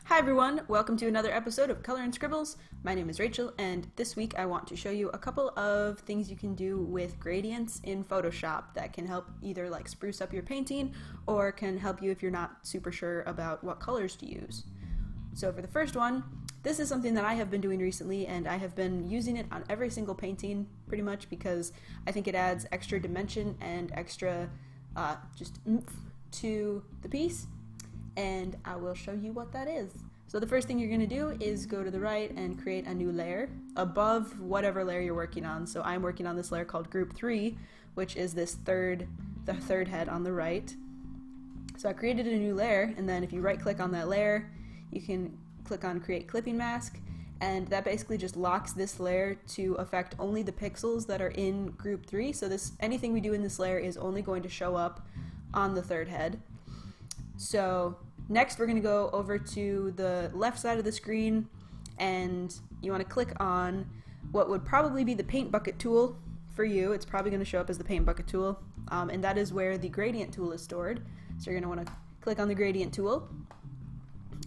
Hi everyone, welcome to another episode of Color and Scribbles. My name is Rachel, and this week I want to show you a couple of things you can do with gradients in Photoshop that can help either like spruce up your painting or can help you if you're not super sure about what colors to use. So for the first one, this is something that I have been doing recently, and I have been using it on every single painting pretty much because I think it adds extra dimension and extra just oomph to the piece. And I will show you what that is. So the first thing you're going to do is go to the right and create a new layer above whatever layer you're working on. So I'm working on this layer called Group 3, which is the third head on the right. So I created a new layer, and then if you right click on that layer, you can click on Create Clipping Mask, and that basically just locks this layer to affect only the pixels that are in Group 3. So anything we do in this layer is only going to show up on the third head. So next we're going to go over to the left side of the screen, and you want to click on what would probably be the paint bucket tool for you. It's probably going to show up as the paint bucket tool, and that is where the gradient tool is stored. So you're going to want to click on the gradient tool,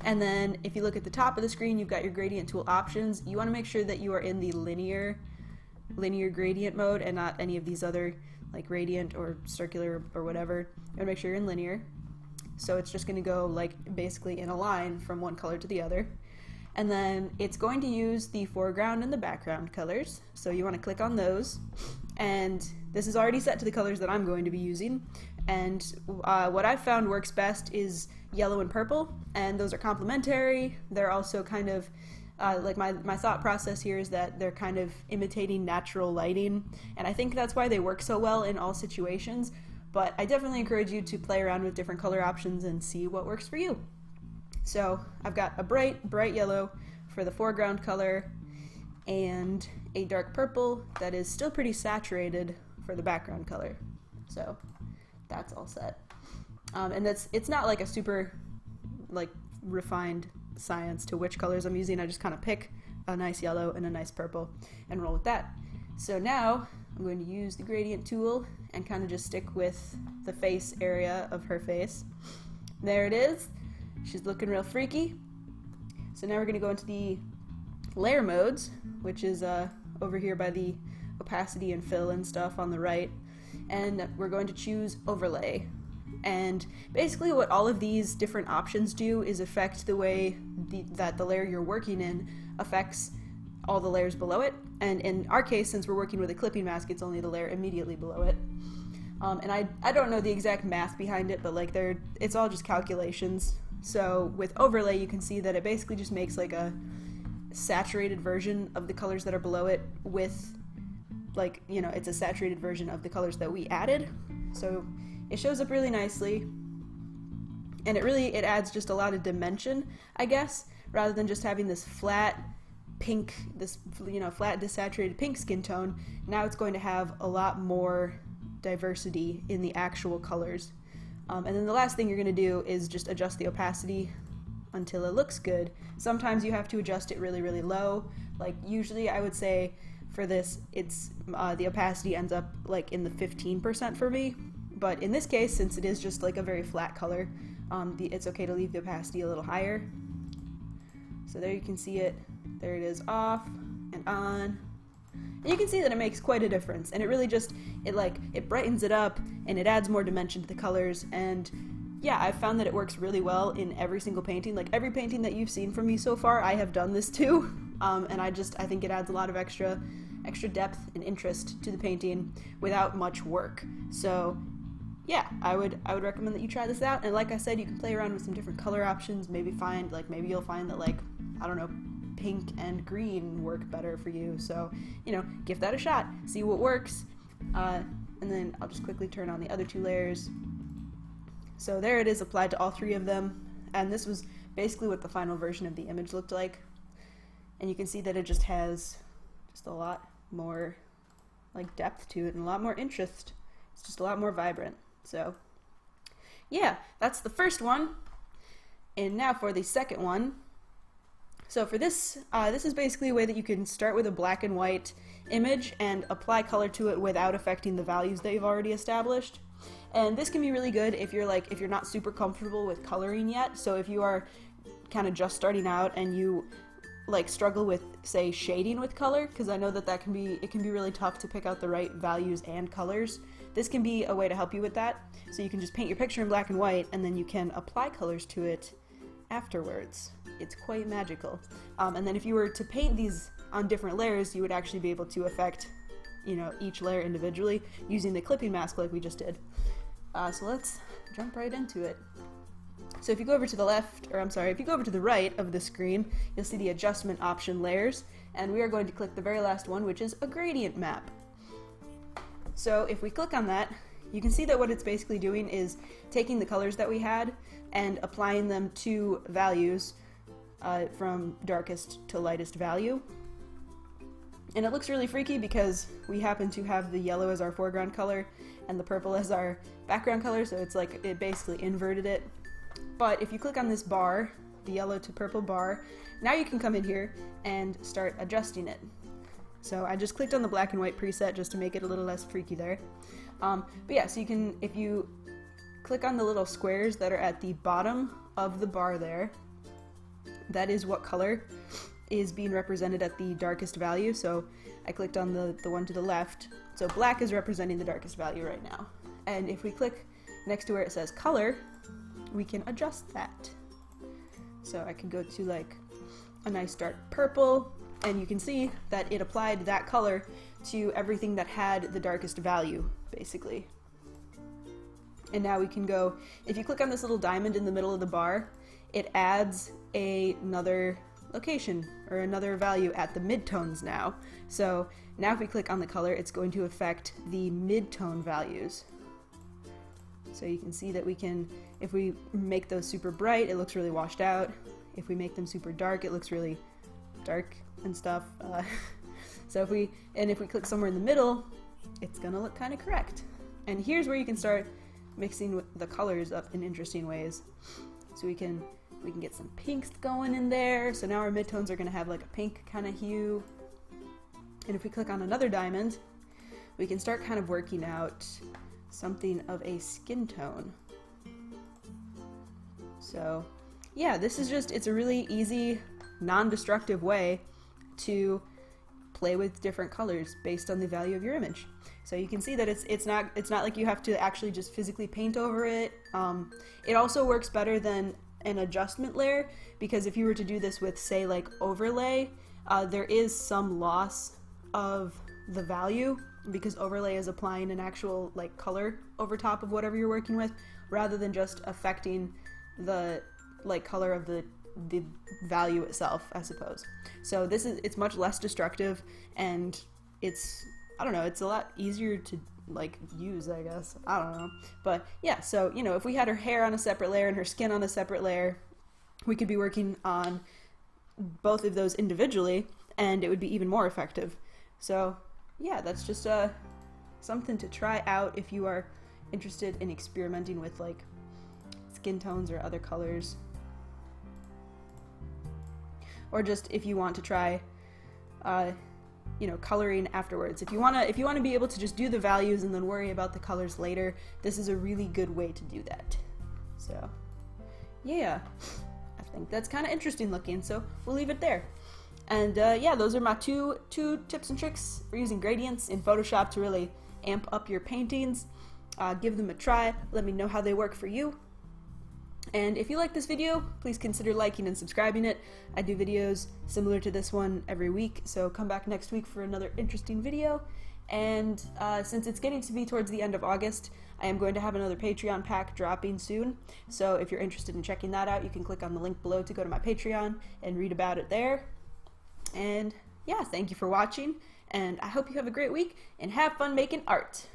and then if you look at the top of the screen, you've got your gradient tool options. You want to make sure that you are in the linear gradient mode and not any of these other like radiant or circular or whatever. You want to make sure you're in linear. So it's just going to go like basically in a line from one color to the other. And then it's going to use the foreground and the background colors. So you want to click on those. And this is already set to the colors that I'm going to be using. And what I've found works best is yellow and purple. And those are complementary. They're also kind of like my thought process here is that they're kind of imitating natural lighting. And I think that's why they work so well in all situations. But I definitely encourage you to play around with different color options and see what works for you. So I've got a bright yellow for the foreground color and a dark purple that is still pretty saturated for the background color. So that's all set. And it's not like a super like refined science to which colors I'm using. I just kind of pick a nice yellow and a nice purple and roll with that. So now I'm going to use the gradient tool and kind of just stick with the face area of her face. There it is. She's looking real freaky. So now we're going to go into the layer modes, which is over here by the opacity and fill and stuff on the right. And we're going to choose overlay. And basically what all of these different options do is affect the way that the layer you're working in affects all the layers below it. And in our case, since we're working with a clipping mask, it's only the layer immediately below it. And I don't know the exact math behind it, but like it's all just calculations. So with overlay, you can see that it basically just makes like a saturated version of the colors that are below it with like, you know, it's a saturated version of the colors that we added. So it shows up really nicely. And it adds just a lot of dimension, I guess, rather than just having this flat pink, flat desaturated pink skin tone. Now it's going to have a lot more diversity in the actual colors. And then the last thing you're going to do is just adjust the opacity until it looks good. Sometimes you have to adjust it really, really low. Like usually I would say for this, it's the opacity ends up like in the 15% for me. But in this case, since it is just like a very flat color, it's okay to leave the opacity a little higher. So there you can see it. There it is, off and on. And you can see that it makes quite a difference, and it really just, it brightens it up, and it adds more dimension to the colors, and yeah, I've found that it works really well in every single painting. Like every painting that you've seen from me so far, I have done this too, and I think it adds a lot of extra depth and interest to the painting without much work. So yeah, I would recommend that you try this out, and like I said, you can play around with some different color options, maybe you'll find that I don't know, pink and green work better for you. So, give that a shot, see what works. And then I'll just quickly turn on the other two layers. So there it is, applied to all three of them. And this was basically what the final version of the image looked like. And you can see that it just has a lot more depth to it and a lot more interest. It's just a lot more vibrant. So yeah, that's the first one. And now for the second one. So for this, this is basically a way that you can start with a black and white image and apply color to it without affecting the values that you've already established. And this can be really good if you're not super comfortable with coloring yet. So if you are kind of just starting out and you like struggle with, say, shading with color, because I know that it can be really tough to pick out the right values and colors. This can be a way to help you with that. So you can just paint your picture in black and white, and then you can apply colors to it afterwards. It's quite magical. And then if you were to paint these on different layers, you would actually be able to affect, you know, each layer individually using the clipping mask like we just did. So let's jump right into it. So if you go over to the left, or I'm sorry, if you go over to the right of the screen, you'll see the adjustment option layers, and we are going to click the very last one, which is a gradient map. So if we click on that, you can see that what it's basically doing is taking the colors that we had and applying them to values from darkest to lightest value. And it looks really freaky because we happen to have the yellow as our foreground color and the purple as our background color, so it's like it basically inverted it. But if you click on this bar, the yellow to purple bar, now you can come in here and start adjusting it. So I just clicked on the black and white preset just to make it a little less freaky there. But yeah, so you can, if you click on the little squares that are at the bottom of the bar there, that is what color is being represented at the darkest value. So I clicked on the one to the left. So black is representing the darkest value right now. And if we click next to where it says color, we can adjust that. So I can go to like a nice dark purple, and you can see that it applied that color to everything that had the darkest value, basically. And now we can go, if you click on this little diamond in the middle of the bar, it adds another location or another value at the midtones now. So now if we click on the color, it's going to affect the midtone values. So you can see that we can, if we make those super bright, it looks really washed out. If we make them super dark, it looks really dark and stuff. So if we click somewhere in the middle, it's gonna look kind of correct. And here's where you can start mixing the colors up in interesting ways. So we can get some pinks going in there. So now our midtones are gonna have like a pink kind of hue. And if we click on another diamond, we can start kind of working out something of a skin tone. So yeah, this is just, it's a really easy, non-destructive way to play with different colors based on the value of your image. So you can see that it's not like you have to actually just physically paint over it. It also works better than an adjustment layer, because if you were to do this with, say, like overlay, there is some loss of the value, because overlay is applying an actual like color over top of whatever you're working with, rather than just affecting the like color of the value itself, I suppose. So it's much less destructive, and it's, I don't know, it's a lot easier to like use, I guess. I don't know. But yeah, so you know, if we had her hair on a separate layer and her skin on a separate layer, we could be working on both of those individually, and it would be even more effective. So yeah, that's just something to try out if you are interested in experimenting with like skin tones or other colors. Or just if you want to try, you know, coloring afterwards. If you wanna be able to just do the values and then worry about the colors later, this is a really good way to do that. So, yeah, I think that's kind of interesting looking. So we'll leave it there. And yeah, those are my two tips and tricks for using gradients in Photoshop to really amp up your paintings. Give them a try. Let me know how they work for you. And if you like this video, please consider liking and subscribing it. I do videos similar to this one every week, so come back next week for another interesting video. And since it's getting to be towards the end of August, I am going to have another Patreon pack dropping soon. So if you're interested in checking that out, you can click on the link below to go to my Patreon and read about it there. And yeah, thank you for watching, and I hope you have a great week and have fun making art.